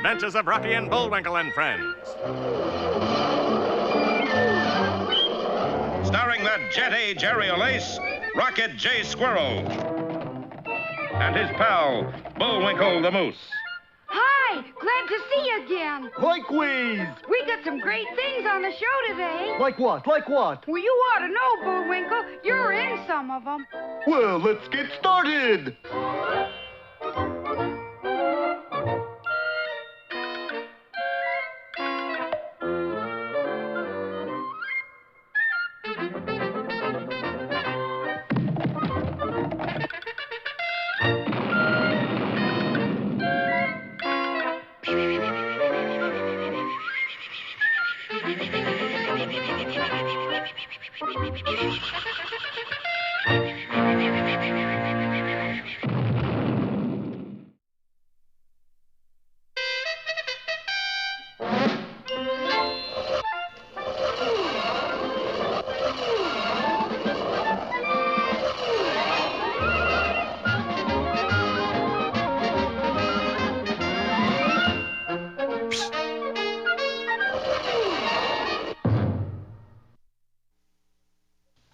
Adventures of Rocky and Bullwinkle and Friends. Starring that Jet A. Jerry O'Lace, Rocket J. Squirrel, and his pal, Bullwinkle the Moose. Hi, glad to see you again. Likewise. We got some great things on the show today. Like what? Like what? Well, you ought to know, Bullwinkle. You're in some of them. Well, let's get started.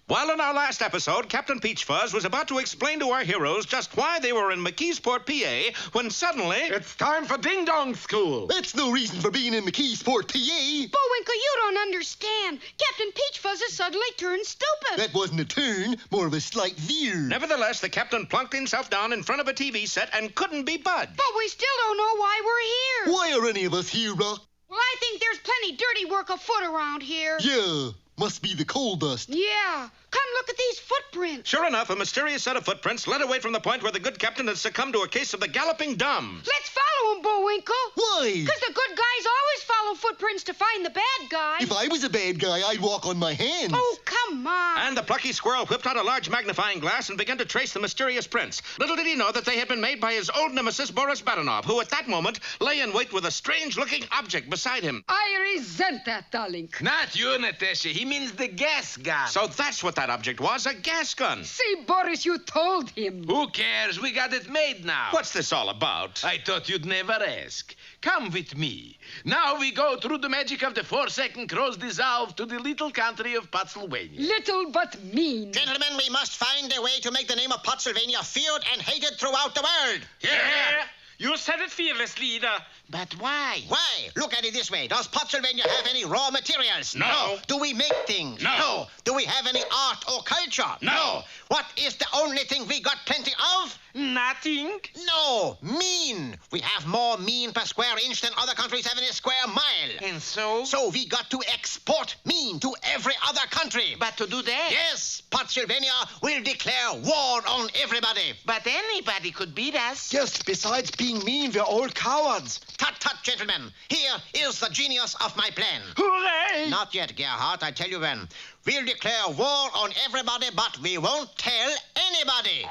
Well, in our last episode, Captain Peachfuzz was about to explain to our heroes just why they were in McKeesport, PA, when suddenly... It's time for ding-dong school. That's no reason for being in McKeesport, PA. Bullwinkle, you don't understand. Captain Peachfuzz has suddenly turned stupid. That wasn't a turn, more of a slight veer. Nevertheless, the captain plunked himself down in front of a TV set and couldn't be budged. But we still don't know why we're here. Why are any of us here, Rock? Well, I think there's plenty dirty work afoot around here. Yeah, must be the coal dust. Yeah. Come look at these footprints. Sure enough, a mysterious set of footprints led away from the point where the good captain had succumbed to a case of the galloping dumb. Let's follow them, Bullwinkle. Why? Because the good guys always follow footprints to find the bad guy. If I was a bad guy, I'd walk on my hands. Oh, come on. And the plucky squirrel whipped out a large magnifying glass and began to trace the mysterious prints. Little did he know that they had been made by his old nemesis, Boris, who at that moment lay in wait with a strange-looking object beside him. I resent that, darling. Not you, Natasha. He means the gas gun. So that's what that object was, a gas gun. See, Boris, you told him. Who cares? We got it made now. What's this all about? I thought you'd never ask. Come with me. Now we go through the magic of the 4-second crows dissolve to the little country of Pennsylvania. Little but mean. Gentlemen, we must find a way to make the name of Pennsylvania feared and hated throughout the world. Yeah. You said it, fearless leader. But why? Why? Look at it this way. Does Pennsylvania have any raw materials? No. Do we make things? No. Do we have any art or culture? No. What is the only thing we got plenty of? Nothing. No. Mean. We have more mean per square inch than other countries have in a square mile. And so? So we got to export mean to every other country. But to do that? Yes, Pennsylvania will declare war on everybody. But anybody could beat us. Yes, besides being mean, we're all cowards. Tut, tut, gentlemen. Here is the genius of my plan. Hooray! Not yet, Gerhardt. I'll tell you when. We'll declare war on everybody, but we won't tell anybody.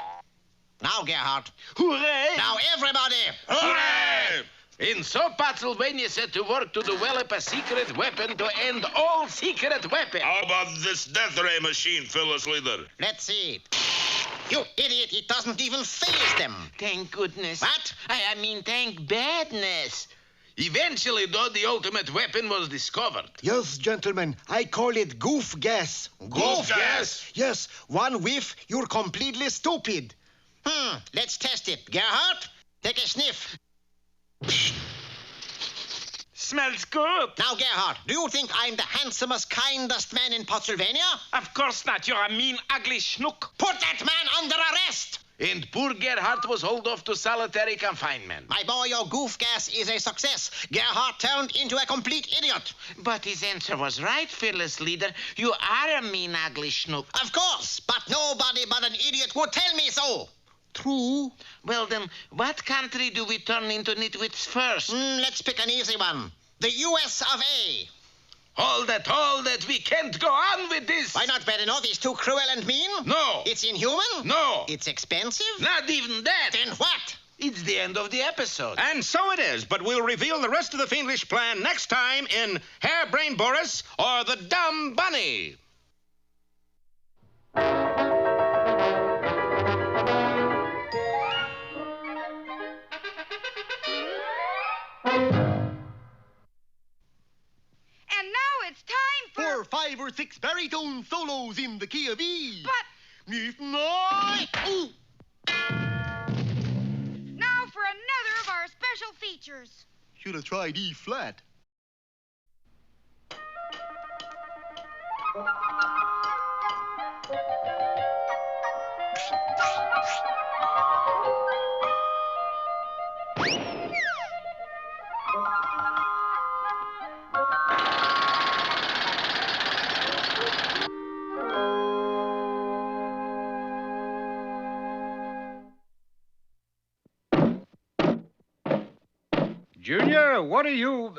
Now, Gerhardt. Hooray! Now, everybody. Hooray! And so Pennsylvania set to work to develop a secret weapon to end all secret weapons. How about this death ray machine, Phyllis Leader? Let's see. You idiot, it doesn't even faze them. Thank goodness. What? I mean, thank badness. Eventually, though, the ultimate weapon was discovered. Yes, gentlemen, I call it goof gas. Goof gas? Yes, one whiff, you're completely stupid. Let's test it. Gerhardt, take a sniff. Smells good. Now, Gerhardt, do you think I'm the handsomest, kindest man in Pennsylvania? Of course not. You're a mean, ugly schnook. Put that man under arrest! And poor Gerhardt was hauled off to solitary confinement. My boy, your goof gas is a success. Gerhardt turned into a complete idiot. But his answer was right, fearless leader. You are a mean, ugly schnook. Of course, but nobody but an idiot would tell me so. True. Well, then, what country do we turn into nitwits first? Let's pick an easy one. The US of A. Hold it. We can't go on with this. Why not, Badenoff? He's too cruel and mean? No. It's inhuman? No. It's expensive? Not even that. Then what? It's the end of the episode. And so it is, but we'll reveal the rest of the fiendish plan next time in Hare-Brained Boris or the Dumb Bunny. 6 baritone solos in the key of E. But Ooh. now for another of our special features. Should have tried E flat. Junior, what are you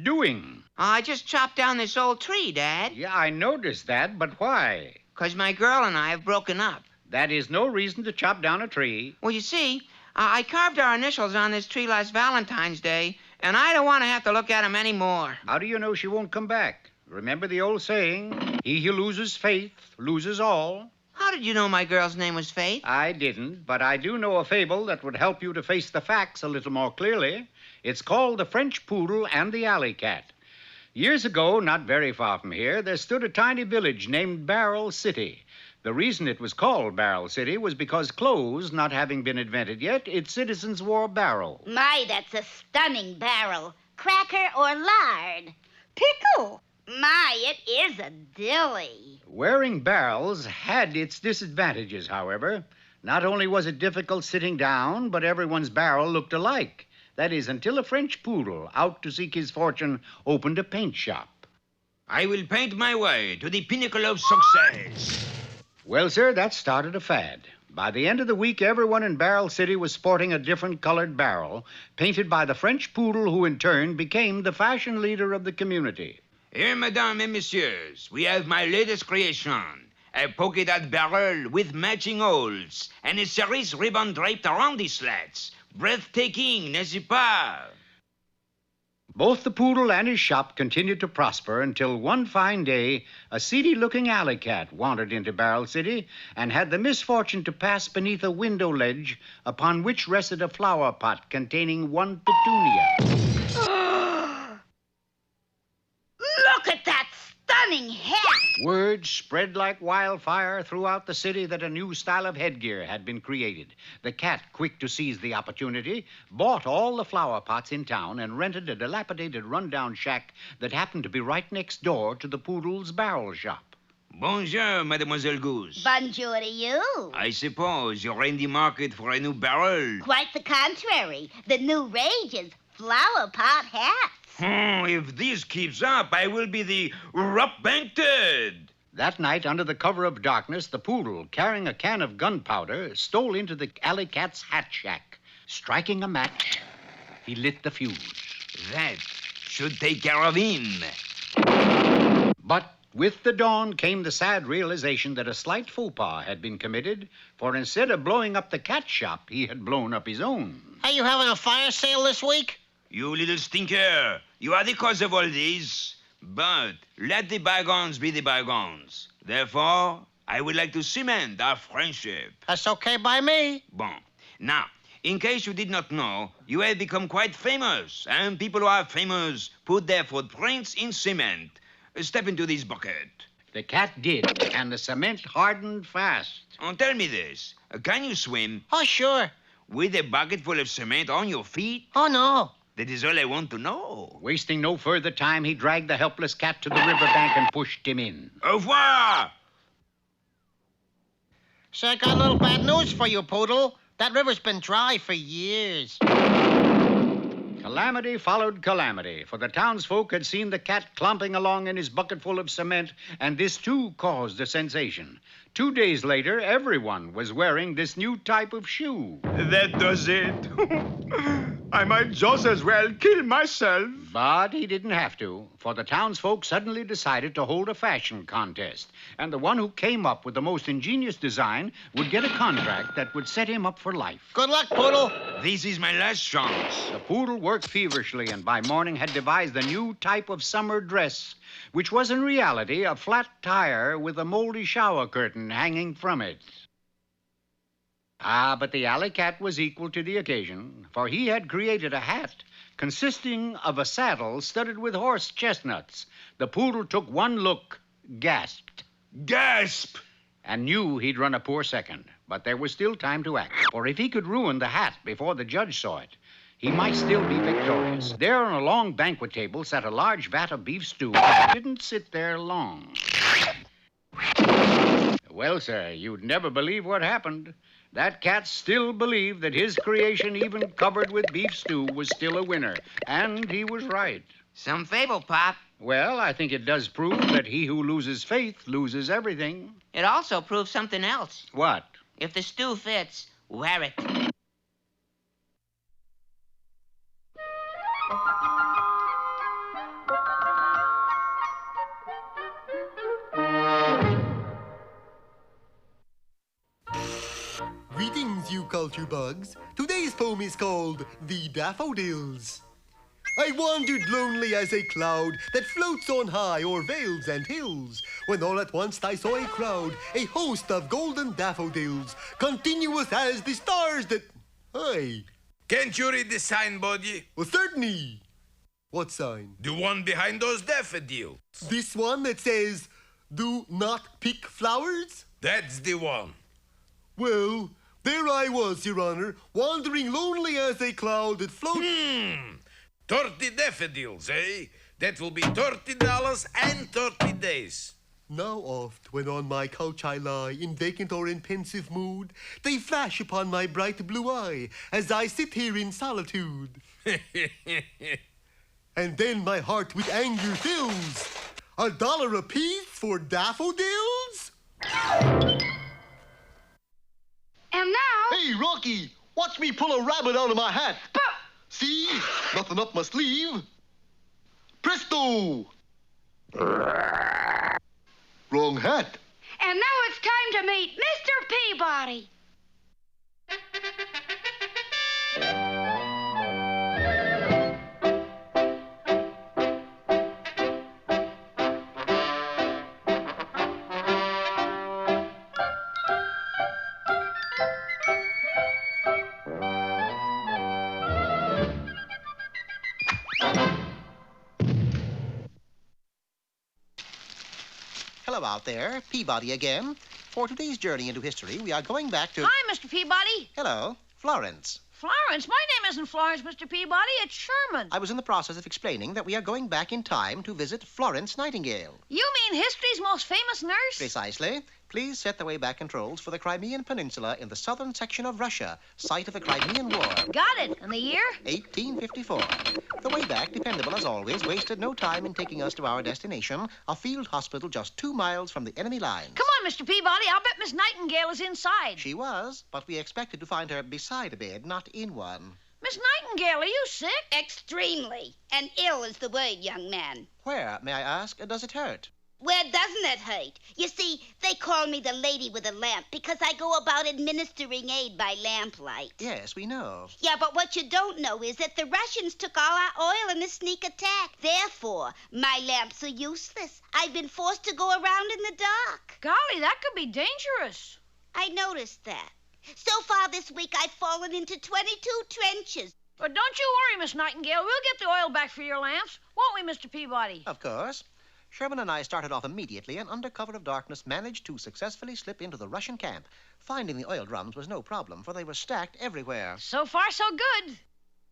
doing? I just chopped down this old tree, Dad. Yeah, I noticed that, but why? 'Cause my girl and I have broken up. That is no reason to chop down a tree. Well, you see, I carved our initials on this tree last Valentine's Day, and I don't want to have to look at 'em anymore. How do you know she won't come back? Remember the old saying, he who loses faith loses all? How did you know my girl's name was Faith? I didn't, but I do know a fable that would help you to face the facts a little more clearly. It's called The French Poodle and the Alley Cat. Years ago, not very far from here, there stood a tiny village named Barrel City. The reason it was called Barrel City was because clothes not having been invented yet, its citizens wore barrels. My, that's a stunning barrel. Cracker or lard? Pickle. My, it is a dilly. Wearing barrels had its disadvantages, however. Not only was it difficult sitting down, but everyone's barrel looked alike. That is, until a French poodle, out to seek his fortune, opened a paint shop. I will paint my way to the pinnacle of success. Well, sir, that started a fad. By the end of the week, everyone in Barrel City was sporting a different colored barrel, painted by the French poodle, who in turn became the fashion leader of the community. Here, mesdames et messieurs, we have my latest creation. A polka-dot barrel with matching holes and a cerise ribbon draped around the slats. Breathtaking, n'est-ce pas? Both the poodle and his shop continued to prosper until one fine day, a seedy-looking alley cat wandered into Barrel City and had the misfortune to pass beneath a window ledge upon which rested a flower pot containing one petunia. Look at that stunning hat. Word spread like wildfire throughout the city that a new style of headgear had been created. The cat, quick to seize the opportunity, bought all the flower pots in town and rented a dilapidated rundown shack that happened to be right next door to the poodle's barrel shop. Bonjour, Mademoiselle Goose. Bonjour to you. I suppose you're in the market for a new barrel. Quite the contrary. The new rage is flower pot hats. If this keeps up, I will be the Rupp-Banked. That night, under the cover of darkness, the poodle, carrying a can of gunpowder, stole into the alley cat's hat shack. Striking a match, he lit the fuse. That should take care of him. But with the dawn came the sad realization that a slight faux pas had been committed, for instead of blowing up the cat shop, he had blown up his own. Are you having a fire sale this week? You little stinker, you are the cause of all this. But let the bygones be the bygones. Therefore, I would like to cement our friendship. That's okay by me. Bon. Now, in case you did not know, you have become quite famous, and people who are famous put their footprints in cement. Step into this bucket. The cat did, and the cement hardened fast. Tell me this. Can you swim? Oh, sure. With a bucket full of cement on your feet? Oh, no. That is all I want to know. Wasting no further time, he dragged the helpless cat to the riverbank and pushed him in. Au revoir! So I got a little bad news for you, Poodle. That river's been dry for years. Calamity followed calamity, for the townsfolk had seen the cat clomping along in his bucket full of cement, and this too caused a sensation. 2 days later, everyone was wearing this new type of shoe. That does it. I might just as well kill myself. But he didn't have to, for the townsfolk suddenly decided to hold a fashion contest, and the one who came up with the most ingenious design would get a contract that would set him up for life. Good luck, Poodle. This is my last chance. The poodle worked feverishly and by morning had devised a new type of summer dress, which was in reality a flat tire with a moldy shower curtain hanging from it. But the alley cat was equal to the occasion, for he had created a hat consisting of a saddle studded with horse chestnuts. The poodle took one look, gasped. Gasp! And knew he'd run a poor second. But there was still time to act. For if he could ruin the hat before the judge saw it, he might still be victorious. There on a long banquet table sat a large vat of beef stew. It didn't sit there long. Well, sir, you'd never believe what happened. That cat still believed that his creation, even covered with beef stew, was still a winner. And he was right. Some fable, Pop. Well, I think it does prove that he who loses faith loses everything. It also proves something else. What? If the stew fits, wear it. Greetings, you culture bugs. Today's poem is called The Daffodils. I wandered lonely as a cloud that floats on high o'er vales and hills, when all at once I saw a crowd, a host of golden daffodils, continuous as the stars that... Hey. Can't you read the sign, buddy? Well, certainly. What sign? The one behind those daffodils. This one that says, do not pick flowers? That's the one. Well, there I was, Your Honor, wandering lonely as a cloud that floats... 30 daffodils, eh? That will be $30 and 30 days. Now oft, when on my couch I lie, in vacant or in pensive mood, they flash upon my bright blue eye, as I sit here in solitude. And then my heart with anger fills. $1 apiece for daffodils? And now... Hey, Rocky, watch me pull a rabbit out of my hat. But... See? Nothing up my sleeve. Presto! Wrong hat. And now it's time to meet Mr. Peabody. Hello out there, Peabody again. For today's journey into history, we are going back to... Hi, Mr. Peabody. Hello, Florence. Florence? My name isn't Florence, Mr. Peabody. It's Sherman. I was in the process of explaining that we are going back in time to visit Florence Nightingale. You mean history's most famous nurse? Precisely. Please set the way-back controls for the Crimean Peninsula in the southern section of Russia, site of the Crimean War. Got it. And the year? 1854. The way-back, dependable as always, wasted no time in taking us to our destination, a field hospital just 2 miles from the enemy lines. Come on, Mr. Peabody. I'll bet Miss Nightingale is inside. She was, but we expected to find her beside a bed, not in one. Miss Nightingale, are you sick? Extremely. And ill is the word, young man. Where, may I ask, does it hurt? Where doesn't it hurt? You see, they call me the lady with a lamp because I go about administering aid by lamplight. Yes, we know. Yeah, but what you don't know is that the Russians took all our oil in a sneak attack. Therefore, my lamps are useless. I've been forced to go around in the dark. Golly, that could be dangerous. I noticed that. So far this week, I've fallen into 22 trenches. But don't you worry, Miss Nightingale. We'll get the oil back for your lamps. Won't we, Mr. Peabody? Of course. Sherman and I started off immediately and under cover of darkness managed to successfully slip into the Russian camp. Finding the oil drums was no problem, for they were stacked everywhere. So far, so good.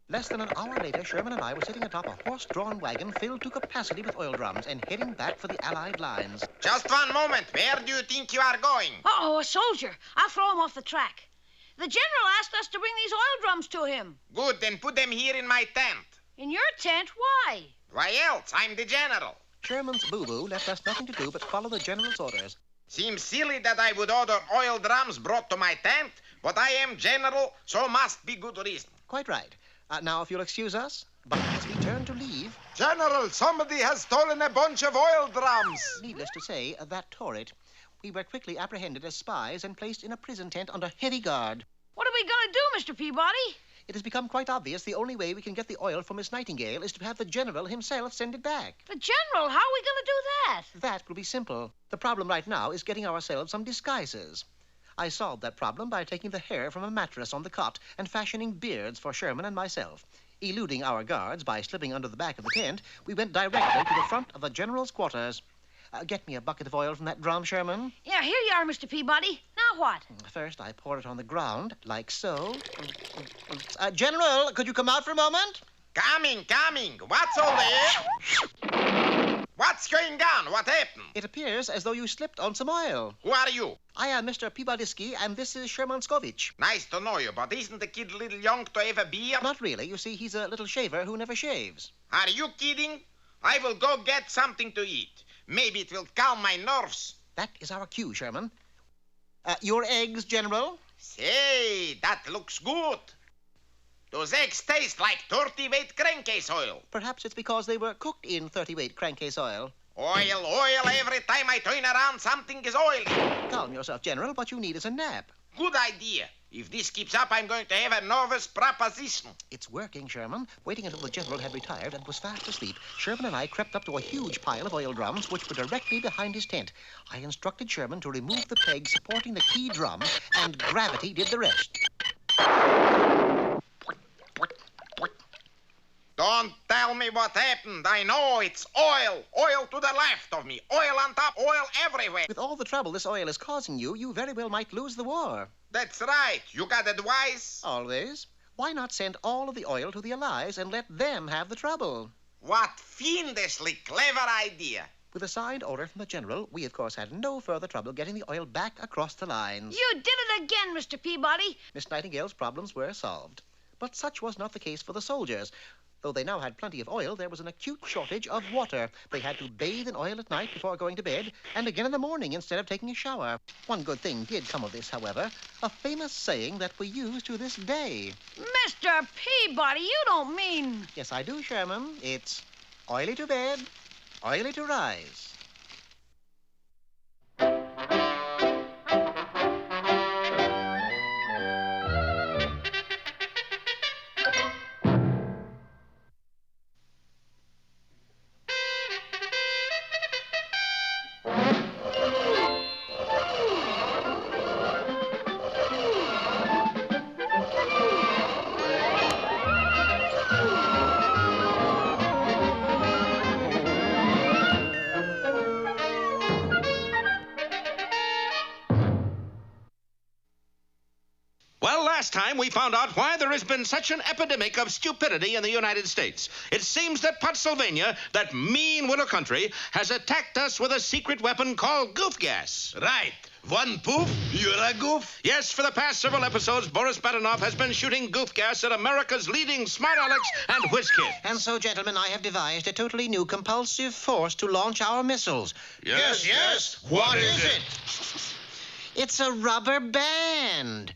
Less than an hour later, Sherman and I were sitting atop a horse-drawn wagon filled to capacity with oil drums and heading back for the Allied lines. Just one moment. Where do you think you are going? Uh-oh, a soldier. I'll throw him off the track. The general asked us to bring these oil drums to him. Good, then put them here in my tent. In your tent? Why? Why else? I'm the general. Sherman's boo-boo left us nothing to do but follow the general's orders. Seems silly that I would order oil drums brought to my tent, but I am general, so must be good reason. Quite right. Now, if you'll excuse us, but as we turn to leave... General, somebody has stolen a bunch of oil drums. Needless to say, that tore it. We were quickly apprehended as spies and placed in a prison tent under heavy guard. What are we going to do, Mr. Peabody? It has become quite obvious the only way we can get the oil from Miss Nightingale is to have the general himself send it back. The general? How are we going to do that? That will be simple. The problem right now is getting ourselves some disguises. I solved that problem by taking the hair from a mattress on the cot and fashioning beards for Sherman and myself. Eluding our guards by slipping under the back of the tent, we went directly to the front of the general's quarters. Get me a bucket of oil from that drum, Sherman. Yeah, here you are, Mr. Peabody. Now what? First, I pour it on the ground, like so. General, could you come out for a moment? Coming. What's all there? What's going on? What happened? It appears as though you slipped on some oil. Who are you? I am Mr. Peabody, and this is Sherman Skovich. Nice to know you, but isn't the kid a little young to have a beard? Not really. You see, he's a little shaver who never shaves. Are you kidding? I will go get something to eat. Maybe it will calm my nerves. That is our cue, Sherman. Your eggs, General? Say, that looks good. Those eggs taste like 30-weight crankcase oil. Perhaps it's because they were cooked in 30-weight crankcase oil. Oil. Every time I turn around, something is oily. Calm yourself, General. What you need is a nap. Good idea. If this keeps up, I'm going to have a nervous proposition. It's working, Sherman. Waiting until the General had retired and was fast asleep, Sherman and I crept up to a huge pile of oil drums which were directly behind his tent. I instructed Sherman to remove the peg supporting the key drum, and gravity did the rest. Don't tell me what happened. I know it's oil. Oil to the left of me. Oil on top, oil everywhere. With all the trouble this oil is causing you, you very well might lose the war. That's right. You got advice? Always. Why not send all of the oil to the Allies and let them have the trouble? What fiendishly clever idea. With a signed order from the General, we, of course, had no further trouble getting the oil back across the lines. You did it again, Mr. Peabody. Miss Nightingale's problems were solved. But such was not the case for the soldiers. Though they now had plenty of oil, there was an acute shortage of water. They had to bathe in oil at night before going to bed, and again in the morning instead of taking a shower. One good thing did come of this, however, a famous saying that we use to this day. Mr. Peabody, you don't mean... Yes, I do, Sherman. It's oily to bed, oily to rise. Last time we found out why there has been such an epidemic of stupidity in the United States. It seems that Pennsylvania, that mean little country, has attacked us with a secret weapon called goof gas. Right. One poof, you're a goof. Yes, for the past several episodes, Boris Badenov has been shooting goof gas at America's leading smart Alex and whiz kids. And so, gentlemen, I have devised a totally new compulsive force to launch our missiles. Yes. What is it? It's a rubber band.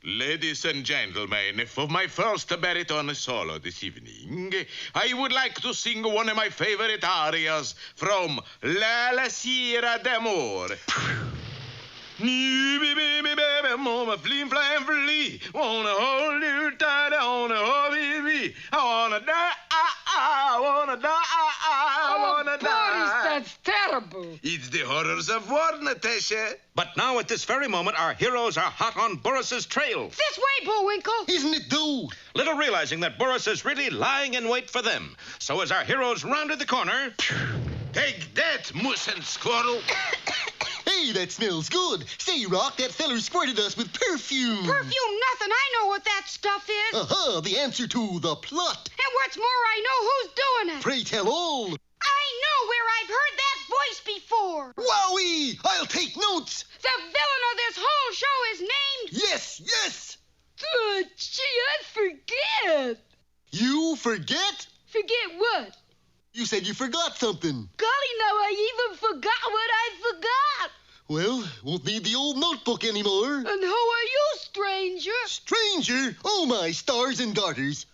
Ladies and gentlemen, for my first baritone solo this evening, I would like to sing one of my favorite arias from La Sierra d'Amore. Flim, flam, flee. Wanna hold you tight, I wanna hold you. I wanna die, I wanna die, I wanna die. Boris, that's terrible. It's the horrors of war, Natasha. But now, at this very moment, our heroes are hot on Boris's trail. This way, Bullwinkle. Isn't it, though? Little realizing that Boris is really lying in wait for them. So as our heroes rounded the corner... Take that, moose and squirrel. Hey, that smells good. Say, Rock, that feller squirted us with perfume. Perfume nothing. I know what that stuff is. Uh-huh, the answer to the plot. And what's more, I know who's doing it. Pray tell all. I know where I've heard that voice before. Wowie! I'll take notes. The villain of this whole show is named... Yes. Gee, I forget. You forget? Forget what? You said you forgot something. Golly, now I even forgot what I forgot. Well, won't need the old notebook anymore. And who are you, stranger? Stranger? Oh, my stars and garters.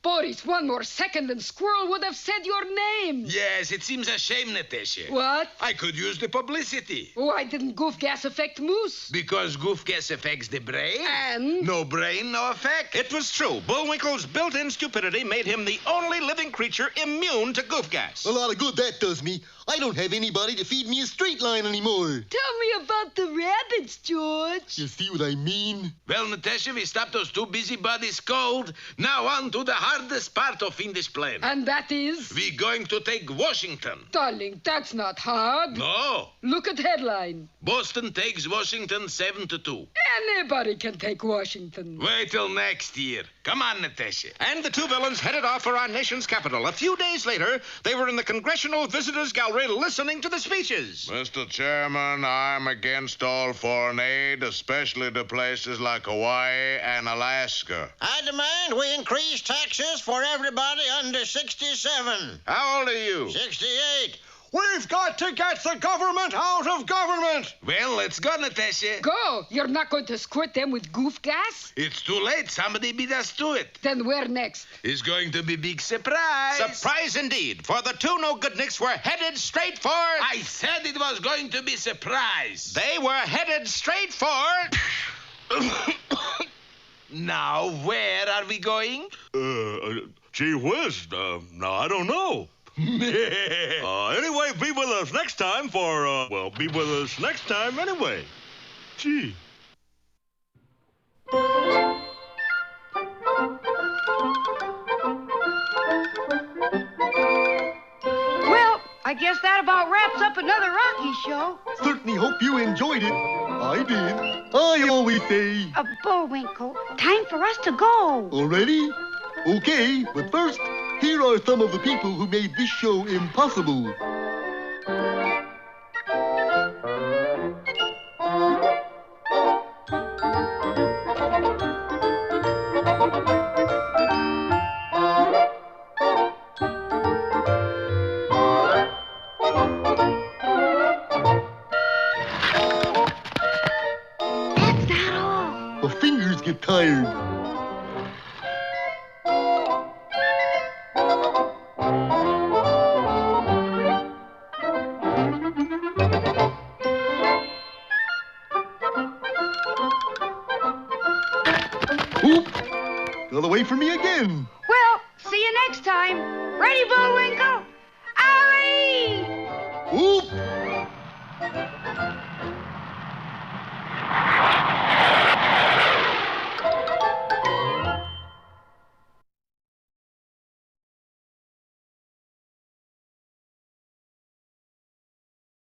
Boris, one more second and Squirrel would have said your name. Yes, it seems a shame, Natasha. What? I could use the publicity. Why didn't goof gas affect Moose? Because goof gas affects the brain. And? No brain, no effect. It was true. Bullwinkle's built-in stupidity made him the only living creature immune to goof gas. A lot of good that does me. I don't have anybody to feed me a straight line anymore. Tell me about the rabbits, George. You see what I mean? Well, Natasha, we stopped those two busybodies cold. Now on to the hardest part of in this plan. And that is? We're going to take Washington. Darling, that's not hard. No. Look at headline. Boston takes Washington 7-2. Anybody can take Washington. Wait till next year. Come on, Natasha. And the two villains headed off for our nation's capital. A few days later, they were in the Congressional Visitors Gallery listening to the speeches. Mr. Chairman, I'm against all foreign aid, especially to places like Hawaii and Alaska. I demand we increase taxes for everybody under 67. How old are you? 68. We've got to get the government out of government. Well, let's go, Natasha. Go. You're not going to squirt them with goof gas? It's too late. Somebody beat us to it. Then where next? It's going to be big surprise. Surprise indeed, for the two no-goodniks were headed straight for... I said it was going to be surprise. They were headed straight for... Now, where are we going? Gee whiz, now I don't know. Anyway, be with us next time for, be with us next time anyway. Gee. Well, I guess that about wraps up another Rocky show. Certainly hope you enjoyed it. I did. I always say... Bullwinkle, time for us to go. Already? Okay, but first, here are some of the people who made this show impossible. That's not all. My fingers get tired. Oop! Got away from me again. Well, see you next time. Ready, Bullwinkle? Alley! Oop!